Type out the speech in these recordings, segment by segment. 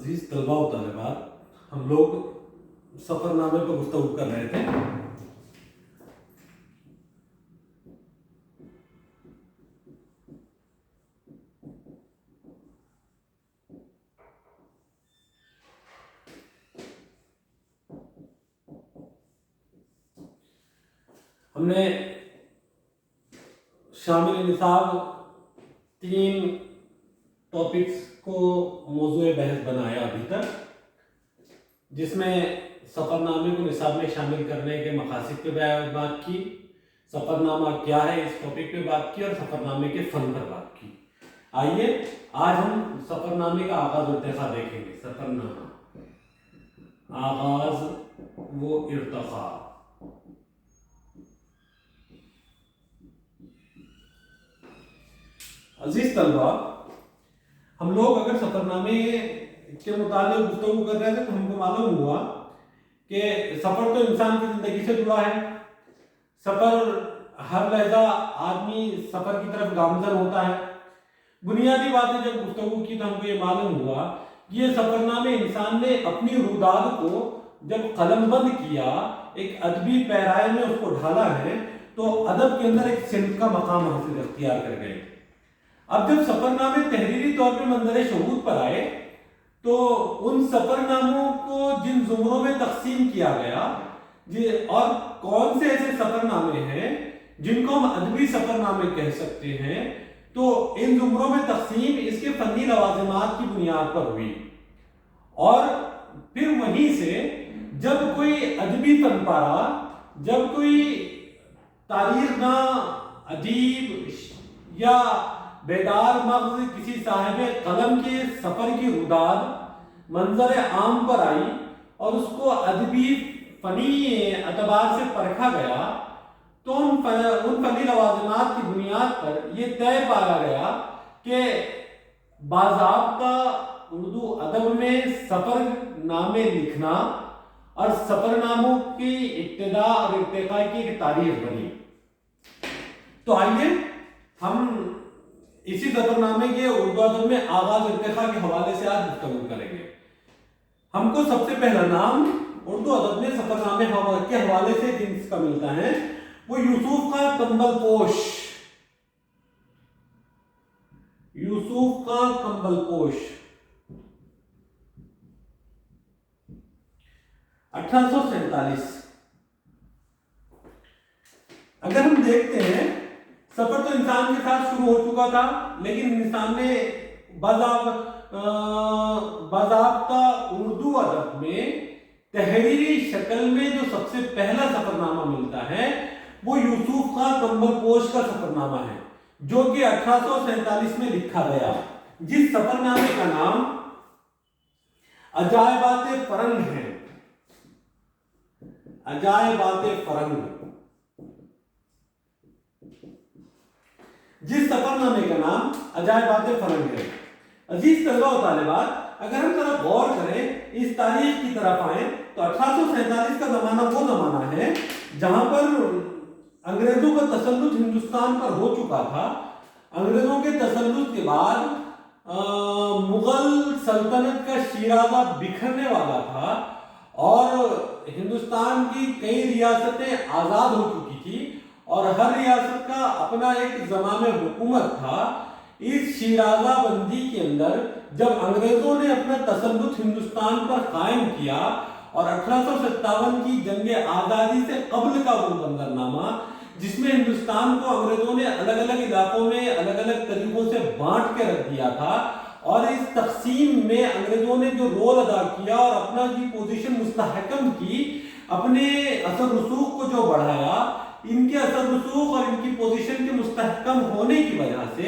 عزیز طلباء و طالبات، ہم لوگ سفر نامے پر گفتگو کر رہے تھے۔ ہم نے شامل نصاب 3 ٹاپکس کو موضوع بحث بنایا ابھی تک، جس میں سفر نامے کو نصاب میں شامل کرنے کے مقاصد پہ بات کی، سفر نامہ کیا ہے اس ٹاپک پہ بات کی، اور سفر نامے کے فن پر بات کی۔ آئیے آج ہم سفر نامے کا آغاز و ارتقا دیکھیں گے۔ سفر نامہ، آغاز و ارتقا۔ عزیز طلباء، ہم لوگ اگر سفر نامے کے متعلق گفتگو کر رہے تھے تو ہم کو معلوم ہوا کہ سفر تو انسان کی زندگی سے جڑا ہے۔ سفر ہر لحظہ آدمی سفر کی طرف گامزن ہوتا ہے۔ بنیادی باتیں جب گفتگو کی تو ہم کو یہ معلوم ہوا کہ یہ سفر نامے انسان نے اپنی روداد کو جب قلم بند کیا، ایک ادبی پیرائے میں اس کو ڈھالا ہے، تو ادب کے اندر ایک صنف کا مقام حاصل اختیار کر گئے۔ اب جب سفر نامے تحریری طور پہ منظر شہود پر آئے تو ان سفر ناموں کو جن زمروں میں تقسیم کیا گیا، اور کون سے ایسے سفر نامے ہیں جن کو ہم ادبی سفر نامے کہہ سکتے ہیں، تو ان زمروں میں تقسیم اس کے فنی لوازمات کی بنیاد پر ہوئی، اور پھر وہیں سے جب کوئی ادبی فن پارا، جب کوئی تاریخ نامہ ادیب یا بیدار مغز کسی صاحب قلم کے سفر کی روداد منظر عام پر آئی اور اس کو ادبی فنی اعتبار سے پرکھا گیا، تو ان فنی لوازمات کی بنیاد پر یہ طے پایا گیا کہ باضابطہ اردو ادب میں سفر نامے لکھنا اور سفر ناموں کی ابتدا اور ارتقاء کی ایک تاریخ بنی۔ تو آئیے ہم اسی سفر نامے کے اردو ادب میں آغاز ارتقاء کے حوالے سے آج گفتگو کریں گے۔ ہم کو سب سے پہلا نام اردو ادب میں سفر نامے کے حوالے سے جس کا ملتا ہے وہ یوسف کا کمبل پوش۔ یوسف کا کمبل پوش 1847۔ اگر ہم دیکھتے ہیں، سفر تو انسان کے ساتھ شروع ہو چکا تھا، لیکن انسان نے باضابطہ اردو ادب میں تحریری شکل میں جو سب سے پہلا سفر نامہ ملتا ہے وہ یوسف کا کمبل پوش کا سفر نامہ ہے، جو کہ 1847 میں لکھا گیا، جس سفر نامے کا نام عجائبات فرنگ ہے۔ عجائبات فرنگ، جس سفر نامے کا نام عجائبات فرنگ ہے۔ عزیز طلباء و طالبات، اگر ہم ذرا غور کریں، اس تاریخ کی طرف آئیں، تو 1847 کا زمانہ وہ زمانہ ہے جہاں پر انگریزوں کا تسلط ہندوستان پر ہو چکا تھا۔ انگریزوں کے تسلط کے بعد مغل سلطنت کا شیرازہ بکھرنے والا تھا، اور ہندوستان کی کئی ریاستیں آزاد ہو چکی تھی، اور ہر ریاست کا اپنا ایک زمام حکومت تھا۔ اس شیرازہ بندی کے اندر جب انگریزوں نے اپنا تسلط ہندوستان پر قائم کیا، اور 1857 کی جنگ آزادی سے قبل کا وہ منظرنامہ جس میں ہندوستان کو انگریزوں نے الگ الگ علاقوں میں الگ الگ طریقوں سے بانٹ کے رکھ دیا تھا، اور اس تقسیم میں انگریزوں نے جو رول ادا کیا اور اپنا کی پوزیشن مستحکم کی، اپنے اثر رسوخ کو جو بڑھایا، ان کے اثر رسوخ اور ان کی پوزیشن کے مستحکم ہونے کی وجہ سے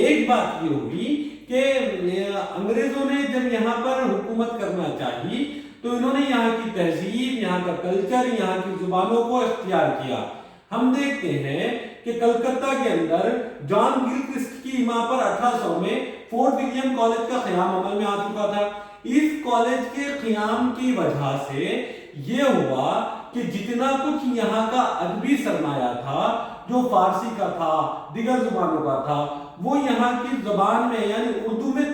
ایک بات یہ ہوئی کہ انگریزوں نے جب یہاں پر حکومت کرنا چاہی تو انہوں نے یہاں کی تہذیب، یہاں کا کلچر، یہاں کی زبانوں کو اختیار کیا۔ ہم دیکھتے ہیں کہ کلکتہ کے اندر جان گلکرسٹ کی ایما پر 1800 میں فورٹ ولیم کالج کا قیام عمل میں آ چکا تھا۔ اس کالج کے قیام کی وجہ سے یہ ہوا کہ جتنا کچھ یہاں کا ادبی سرمایہ تھا جو فارسی کا تھا دیگر زبانوں کا تھا وہ یہاں کی زبان میں یعنی اردو میں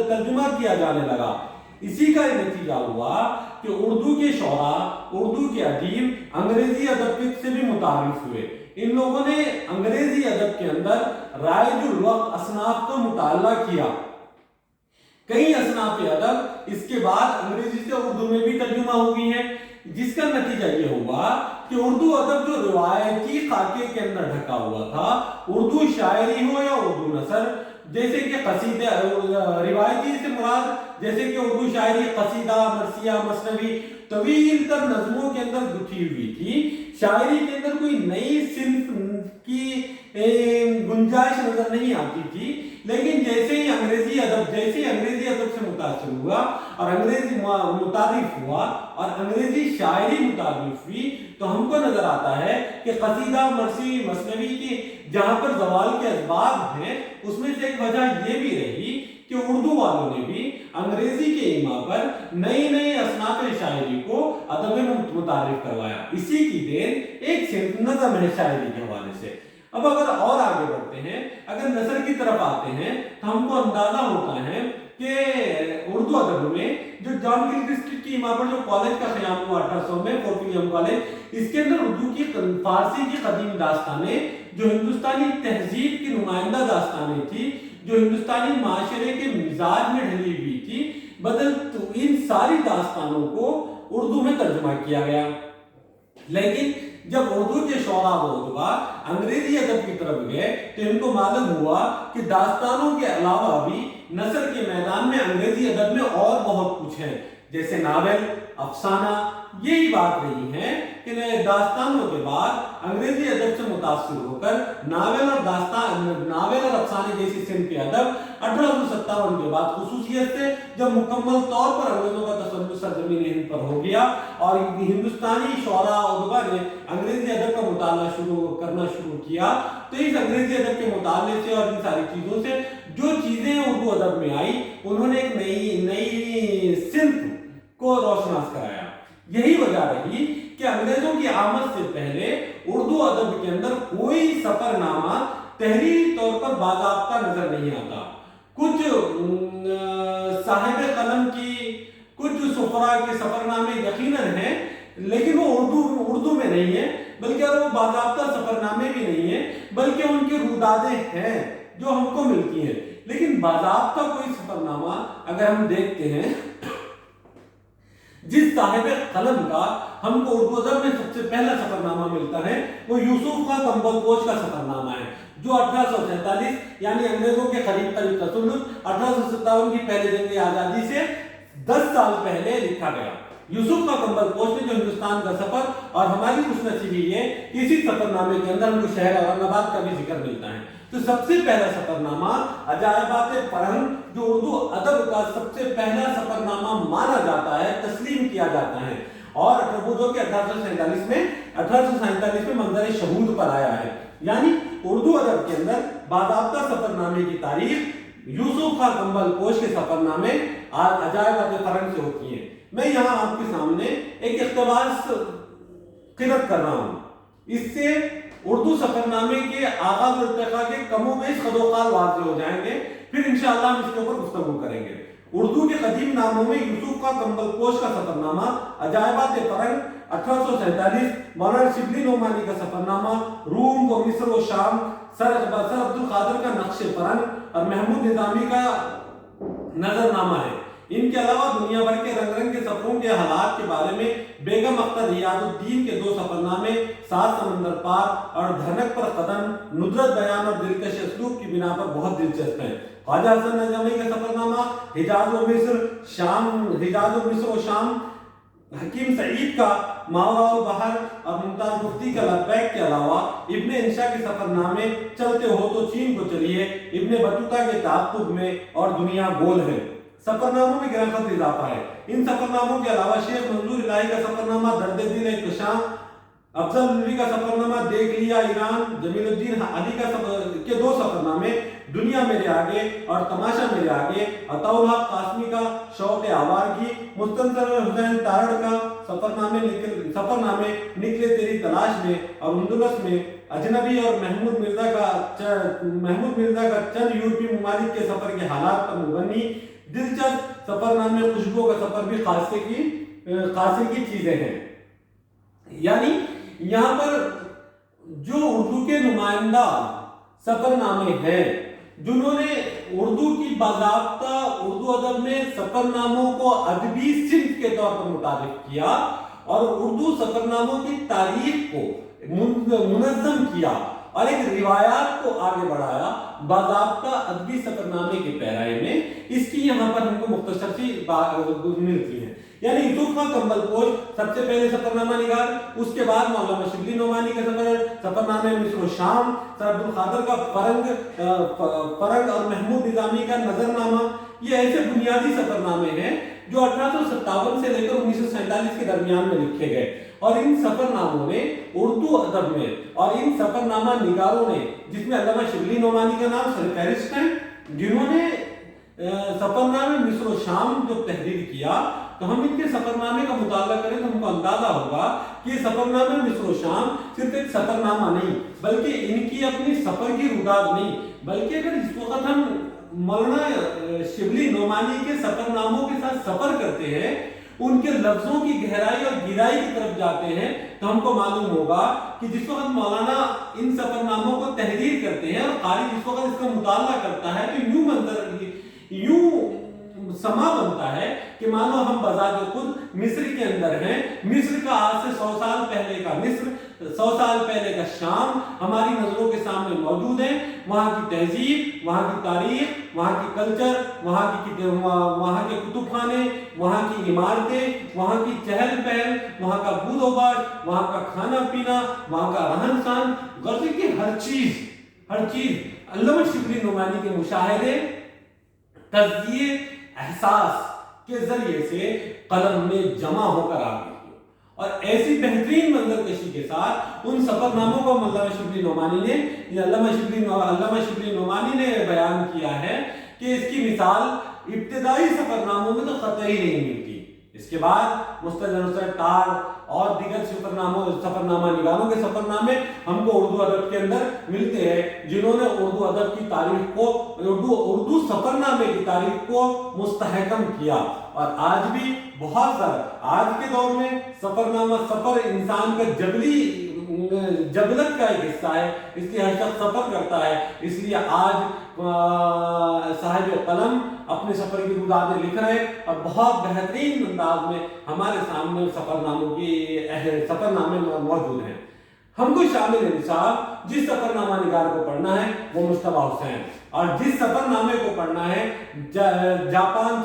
ترجمہ کیا جانے لگا. اسی کا نتیجہ ہوا کہ اردو کے شعراء اردو کے ادیب انگریزی ادب سے بھی متعارف ہوئے. ان لوگوں نے انگریزی ادب کے اندر رائج الوقت اصناف کا مطالعہ کیا. کئی اصناف ادب اس کے بعد انگریزی سے اردو میں بھی ترجمہ ہو گئی ہیں جس کا نتیجہ یہ ہوا کہ اردو ادب جو روایتی خاکے کے اندر ڈھکا ہوا تھا اردو شاعری ہو یا اردو نثر جیسے کہ قصیدے روایتی سے مراد جیسے کہ اردو شاعری قصیدہ مرثیہ مثنوی طویل تر نظموں کے اندر گتھی ہوئی تھی. شاعری کے اندر کوئی نئی صنف کی گنجائش نظر نہیں آتی تھی. لیکن جیسے ہی انگریزی ادب سے متاثر ہوا اور انگریزی متعارف ہوا اور انگریزی شاعری متعارف ہوئی تو ہم کو نظر آتا ہے کہ قصیدہ مرثی مثنوی کی جہاں پر زوال کے اسباب ہیں اس میں سے ایک وجہ یہ بھی رہی کہ اردو والوں نے بھی انگریزی کے ایما پر نئی اصناف شاعری کو ادب میں متعارف کروایا. اسی کی دین ایک صنف نظم ہے شاعری کے حوالے سے. اب اگر اور آگے بڑھتے ہیں اگر نثر کی طرف آتے ہیں تو ہم کو اندازہ ہوتا ہے کہ اردو ادب میں جو جان گلکرسٹ کی ایما پر جو کالج کا قیام ہوا 1800 میں فورٹ ولیم کالج اس کے اندر اردو کی فارسی کی قدیم داستانیں جو ہندوستانی تہذیب کی نمائندہ داستانیں تھی جو ہندوستانی معاشرے کے مزاج میں ڈھلی ہوئی تھی بدل تو ان ساری داستانوں کو اردو میں ترجمہ کیا گیا. لیکن جب اردو کے شعراء و ادبا انگریزی ادب کی طرف گئے تو ان کو معلوم ہوا کہ داستانوں کے علاوہ بھی نثر کے میدان میں انگریزی ادب میں اور بہت کچھ ہے جیسے ناول افسانہ. یہی بات رہی ہے کہ داستانوں کے بعد انگریزی ادب سے متاثر ہو کر ناول اور افسانے جیسی صنف کے ادب 1857 کے بعد خصوصیت سے جب مکمل طور پر انگریزوں کا تسلط سرزمین ہند پر ہو گیا اور ہندوستانی شعراء و ادبا نے انگریزی ادب کا مطالعہ کرنا شروع کیا تو اس انگریزی ادب کے مطالعے سے اور ان ساری چیزوں سے جو چیزیں اردو ادب میں آئی انہوں نے ایک نئی صنف کو روشناس کرایا. یہی وجہ رہی کہ انگریزوں کی آمد سے پہلے اردو ادب کے اندر کوئی سفر نامہ تحریری طور پر باضابطہ نظر نہیں آتا. کچھ صاحب قلم کی کچھ سفراء کے سفر نامے یقیناً ہیں لیکن وہ اردو میں نہیں ہے بلکہ وہ باضابطہ سفر نامے بھی نہیں ہیں بلکہ ان کی رودادیں ہیں جو ہم کو ملتی ہیں. لیکن باضابطہ کوئی سفر نامہ اگر ہم دیکھتے ہیں جس صاحب قلم کا ہم کو اردو ادب میں سب سے پہلا سفر نامہ ملتا ہے وہ یوسف کا کمبل پوش کا سفر نامہ ہے جو 1847 یعنی انگریزوں کے قریب تسلط 1857 کی پہلے جنگ آزادی سے 10 سال پہلے لکھا گیا. یوسف کا کمبل پوش میں جو ہندوستان کا سفر اور ہماری خوش نصیبی یہ کہ اسی سفر نامے کے اندر ہم کو شہر اورنگ آباد کا بھی ذکر ملتا ہے. تو سب سے پہلا سفر نامہ عجائبات فرہنگ جو اردو ادب کا سب سے پہلا سفر نامہ مانا جاتا ہے تسلیم کیا جاتا ہے اور وہ جو کہ 1847 میں منظر شہود پر آیا ہے. یعنی اردو ادب کے اندر باضابطہ سفر نامے کی تاریخ یوسف کا کمبل پوش کے سفر نامے عجائبات فرہنگ سے ہوتی ہیں. میں یہاں آپ کے سامنے ایک اقتباس قرأت کر رہا ہوں. اس سے اردو سفر نامے کے آغاز اور ارتقاء کے کم و بیش خد و خال واضح ہو جائیں گے. پھر انشاءاللہ ہم اس کے اوپر گفتگو کریں گے. اردو کے قدیم ناموں میں یوسف کا کمبل پوش کا سفر نامہ عجائبات فرہنگ 1847 مولانا شبلی نعمانی کا سفر نامہ روم و مصر و شام سر عبد القادر کا نقش فرہنگ اور محمود نظامی کا نظر نامہ ہے. ان کے علاوہ دنیا بھر کے رنگ کے سفروں کے حالات کے بارے میں بیگم اختر ریاض الدین کے 2 سفر نامے 7 سمندر پار اور دھنک پر قدم ندرت بیان اور دلکش اسلوب کی بنا پر بہت دلچسپ ہیں. خواجہ حسن نجمی کا سفر نامہ حجاز و مصر و شام حکیم سعید کا ماورا البحر اور ممتاز مفتی کا لبیک کے علاوہ ابن انشا کے سفر نامے چلتے ہو تو چین کو چلیے ابن بطوطہ کے تعاقب میں اور دنیا گول ہے. سفر ناموں میں گران قدر اضافہ ہے. ان سفر ناموں کے علاوہ شیخ منظور الہی کا سفر نامہ درد دل احتشام افضل الوی کا سفر نامہ دیکھ لیا ایران جمیل الدین علی کے 2 سفر نامے دنیا میرے آگے اور تماشا میرے آگے، عطاء الحق قاسمی کا شوق آوارگی، مستنصر حسین تارڑ کا سفر نامے نکلے تیری تلاش میں، اور اندلس میں اجنبی اور محمود مرزا کا چند یورپی ممالک کے سفر کے حالات پر مبنی دلچسپ سفر نامے خوشبو کا سفر بھی خاصے کی چیزیں ہیں۔ یعنی یہاں پر جو اردو کے نمائندہ سفر نامے ہیں، جنہوں نے اردو کی باضابطہ اردو ادب میں سفر ناموں کو ادبی صنف کے طور پر متعارف کیا اور اردو سفر ناموں کی تاریخ کو منظم کیا اور ایک روایات کو آگے بڑھایا باضابطہ ادبی سفر نامے کے پیرائے میں، اس کی یہاں پر ہم کو مختصر سی ملتی ہے۔ یعنی یوسف خان کمبل پوش سب سے پہلے سفر نامہ نگار، اس کے بعد مولانا شبلی نعمانی کا سفر نامہ مصر و شام، سر عبد القادر کا فرنگ اور محمود نظامی کا نظر نامہ، یہ ایسے بنیادی سفر نامے ہیں جو 1857 سے لے کر 1947 کے درمیان میں لکھے گئے، اور ان سفر ناموں نے اردو ادب میں اور ان سفر نامہ نگاروں نے، جس میں علامہ شبلی نعمانی کا نام سر فہرست ہے، جنہوں نے سفر نامے مصر و شام جو تحریر کیا، تو ہم ان کے سفر نامے کا مطالعہ کریں تو ہم کو اندازہ ہوگا کہ یہ سفر نامے مصر و شام صرف ایک سفر نامہ نہیں، بلکہ ان کی اپنی سفر کی روداد نہیں، بلکہ اگر اس وقت ہم مولانا شبلی نعمانی کے سفر ناموں کے ساتھ سفر کرتے ہیں، ان کے لفظوں کی گہرائی اور گہرائی کی طرف جاتے ہیں، تو ہم کو معلوم ہوگا کہ جس وقت مولانا ان سفر ناموں کو تحریر کرتے ہیں اور قاری جس وقت اس کا مطالعہ کرتا ہے، تو یوں سما بنتا ہے کہ مانو ہم بذات خود مصر کے اندر ہیں۔ مصر کا آج سے 100 سال پہلے کا مصر، 100 سال پہلے کا شام ہماری نظروں کے سامنے موجود ہے۔ وہاں کی تہذیب، وہاں کی تاریخ، وہاں کی کلچر، وہاں کے کتب خانے، وہاں کی عمارتیں، وہاں کی چہل پہل، وہاں کا بود و باش، وہاں کا کھانا پینا، وہاں کا رہن سہن، غرض کی ہر چیز علامہ شبلی نعمانی کے مشاہدے، تجزیے، احساس کے ذریعے سے قلم میں جمع ہو کر آ گئی، اور ایسی بہترین منظر کشی کے ساتھ ان سفر ناموں کو علامہ شبلی نعمانی نے بیان کیا ہے کہ اس کی مثال ابتدائی سفر ناموں میں تو قطعی نہیں ملتی۔ اس کے بعد مستجر تار اور دیگر سفر نامہ نگاروں کے سفر نامے ہم کو اردو ادب کے اندر ملتے ہیں، جنہوں نے اردو ادب کی تاریخ کو، اردو سفر نامے کی تاریخ کو مستحکم کیا۔ اور آج بھی بہت سارا آج کے دور میں سفر انسان کا جبلت کا ایک حصہ ہے، اس لیے ہر شخص سفر کرتا ہے، اس لیے آج صاحب قلم اپنے سفر کی رودادیں لکھ رہے اور بہت بہترین انداز میں ہمارے سامنے سفر نامے موجود ہیں۔ ہم کو شامل نصاب جس سفر نامہ نگار کو پڑھنا ہے وہ مصطفیٰ حسین، اور جس سفر نامے کو پڑھنا ہے جاپان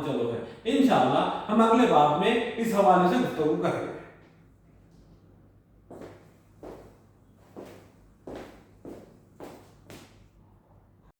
چلو ہے۔ انشاءاللہ ہم اگلے باب میں اس حوالے سے گفتگو کریں گے۔